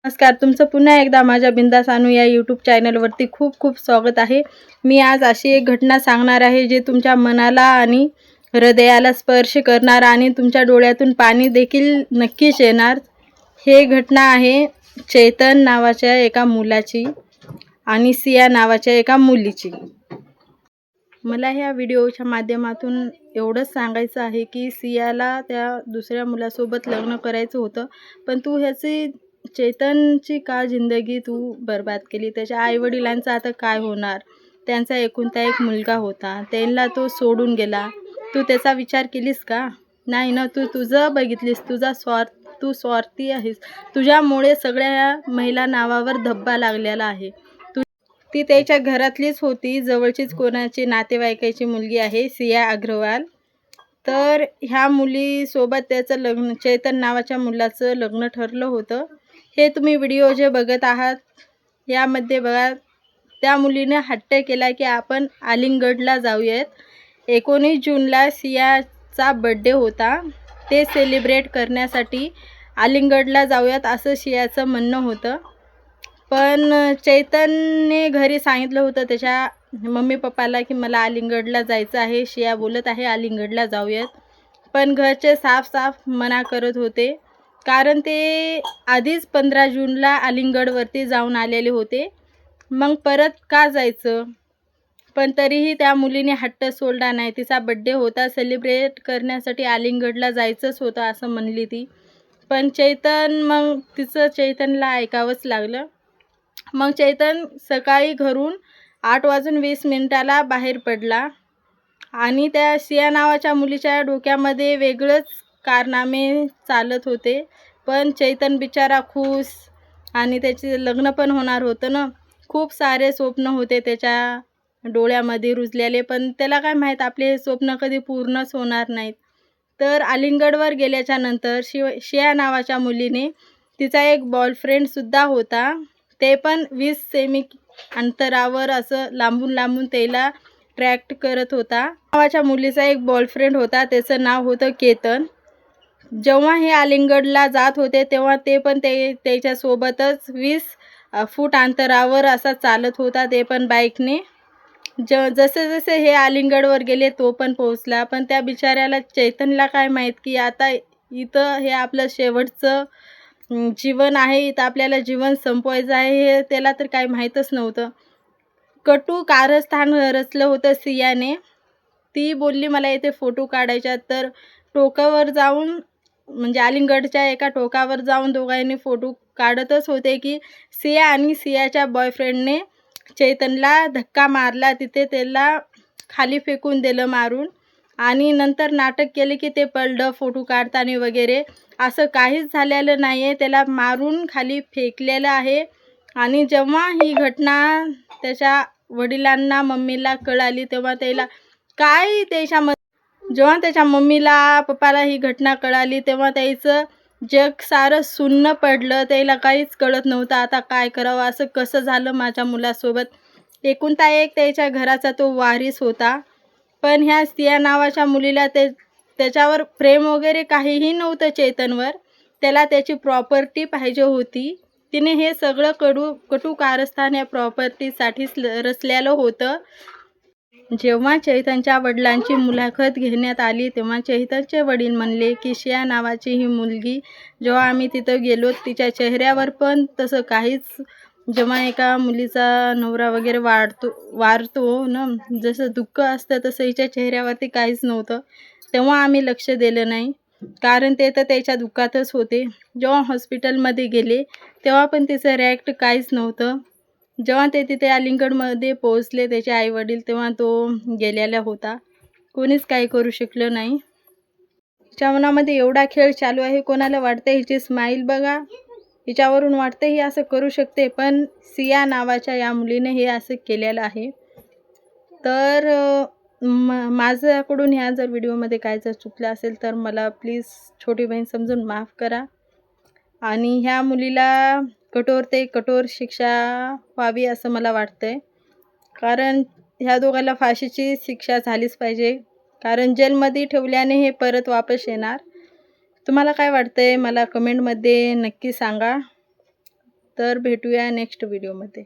नमस्कार, तुमचं पुन्हा एकदा माझ्या बिंदास अनु या यूट्यूब चॅनलवरती खूप खूप स्वागत आहे. मी आज अशी एक घटना सांगणार आहे जे तुमच्या मनाला आणि हृदयाला स्पर्श करणार आणि तुमच्या डोळ्यातून पाणी देखील नक्कीच येणार. हे घटना आहे चैतन नावाच्या एका मुलाची आणि सिया नावाच्या एका मुलीची. मला ह्या व्हिडिओच्या माध्यमातून एवढंच सांगायचं आहे की सियाला त्या दुसऱ्या मुलासोबत लग्न करायचं होतं, पण तू ह्याची चैतनची का जिंदगी तू बर्बाद केली? त्याच्या आईवडिलांचं आता काय होणार? त्यांचा एकुलता एक मुलगा होता, त्यांना तो सोडून गेला. तू त्याचा विचार केलीस का? नाही ना. तू तुझं बघितलीस, तू स्वार्थी आहेस. तुझ्यामुळे सगळ्या महिला नावावर धब्बा लागलेला आहे. ती त्याच्या घरातलीच होती, जवळचीच कोणाची नातेवाईकाची मुलगी आहे, सिया अग्रवाल. तर ह्या मुलीसोबत त्याचं लग्न, चैतन नावाच्या मुलाचं लग्न ठरलं होतं. हे तुम्ही व्हिडिओ जे बघत आहात यामध्ये बघा, त्या मुलीने हट्ट केला की आपण आलिंगडला जाऊयात. 19 जूनला सियाचा बड्डे होता, ते सेलिब्रेट करण्यासाठी आलिंगडला जाऊयात असं सियाचं म्हणणं होतं. पण चैतनने घरी सांगितलं होतं त्याच्या मम्मी पप्पाला की मला आलिंगडला जायचं आहे. सिया बोलत आहे आलिंगडला जाऊयात, पण घरचे साफ मना करत होते, कारण ते आधीच 15 जूनला आलिंगडवरती जाऊन आलेले होते. मग परत का जायचं? पण तरीही त्या मुलीने हट्ट सोडला नाही. तिचा बड्डे होता, सेलिब्रेट करण्यासाठी आलिंगडला जायचंच होतं असं म्हणली ती. पण चैतनला ऐकावंच लागलं. मग चैतन सकाळी घरून 8:20 बाहेर पडला आणि त्या सिया नावाच्या मुलीच्या डोक्यामध्ये वेगळंच कारनामे चालत होते. पण चैतन बिचारा खुश, आणि त्याचे लग्न पण होणार होतं ना. खूप सारे स्वप्न होते त्याच्या डोळ्यामध्ये रुजलेले, पण त्याला काय माहीत आपले हे स्वप्न कधी पूर्णच होणार नाहीत. तर आलिंगडवर गेल्याच्या नंतर सिया नावाच्या मुलीने, तिचा एक बॉयफ्रेंडसुद्धा होता, ते पण 20 सेमी अंतरावर असं लांबून त्याला ट्रॅक्ट करत होता. नावाच्या मुलीचा एक बॉयफ्रेंड होता, त्याचं नाव होतं केतन. जेव्हा हे आलिंगडला जात होते तेव्हा ते पण त्याच्यासोबतच 20 फूट अंतरावर असा चालत होता, ते पण बाईकने. जसे हे आलिंगडवर गेले तो पण पोहोचला. पण त्या बिचाऱ्याला चैतनला काय माहीत की आता इथं हे आपलं शेवटचं जीवन आहे, इथं आपल्याला जीवन संपवायचं आहे, हे त्याला तर काही माहीतच नव्हतं. कटू कारस्थान रचलं होतं सियाने. ती बोलली मला इथे फोटो काढायचा, तर टोकावर जाऊन, म्हणजे आलिंगडच्या एका टोकावर जाऊन दोघांनी फोटो काढतच होते की सिया आणि सियाच्या बॉयफ्रेंडने चैतनला धक्का मारला, तिथे त्याला खाली फेकून दिलं मारून, आणि नंतर नाटक केले की ते पडलं फोटो काढताना वगैरे. असं काहीच झालेलं नाही आहे, त्याला मारून खाली फेकलेलं आहे. आणि जेव्हा ही घटना त्याच्या वडिलांना, मम्मीला कळाली, तेव्हा जेव्हा त्याच्या मम्मीला पप्पाला ही घटना कळाली, तेव्हा त्याचं जग सारं सुन्न पडलं. त्याला काहीच कळत नव्हतं आता काय करावं, असं कसं झालं माझ्या मुलासोबत. एकुलता एक त्याच्या घराचा तो वारीस होता, पण ह्या सिया नावाच्या मुलीला त्याच्यावर प्रेम वगैरे काहीही नव्हतं चैतनवर. त्याला त्याची प्रॉपर्टी पाहिजे होती. तिने हे सगळं कटू कारस्थान या प्रॉपर्टीसाठीच रचलेलं होतं. जेव्हा चैतनच्या वडिलांची मुलाखत घेण्यात आली, तेव्हा चैतनचे वडील म्हणले की सिया नावाची ही मुलगी, जेव्हा आम्ही तिथं गेलो, तिच्या चेहऱ्यावर पण तसं काहीच, जेव्हा एका मुलीचा नवरा वगैरे वारतो ना, जसं दुःख असतं तसं हिच्या चेहऱ्यावरती काहीच नव्हतं. तेव्हा आम्ही लक्ष दिलं नाही, कारण ते तर त्याच्या दुःखातच होते. जेव्हा हॉस्पिटलमध्ये गेले तेव्हा पण तिचं रिॲक्ट काहीच नव्हतं. जेव्हा ते तिथे आलिंगडमध्ये पोहोचले त्याचे आईवडील, तेव्हा तो गेलेला होता. कोणीच काही करू शकलं नाही. हिच्या मनामध्ये एवढा खेळ चालू आहे. कोणाला वाटतं हिची स्माईल बघा, हिच्यावरून वाटतं ही असं करू शकते, पण सिया नावाच्या या मुलीने हे असं केलेलं आहे. तर माझ्याकडून ह्या जर व्हिडिओमध्ये काय जर चुकलं असेल तर मला प्लीज छोटी बहीण समजून माफ करा. आणि ह्या मुलीला कठोर ते कठोर शिक्षा व्हावी असं मला वाटतंय, कारण ह्या दोघांना फाशीची शिक्षा झालीच पाहिजे, कारण जेलमध्ये ठेवल्याने हे परत वापस येणार. तुम्हाला काय वाटतंय मला कमेंटमध्ये नक्की सांगा. तर भेटूया नेक्स्ट व्हिडिओमध्ये.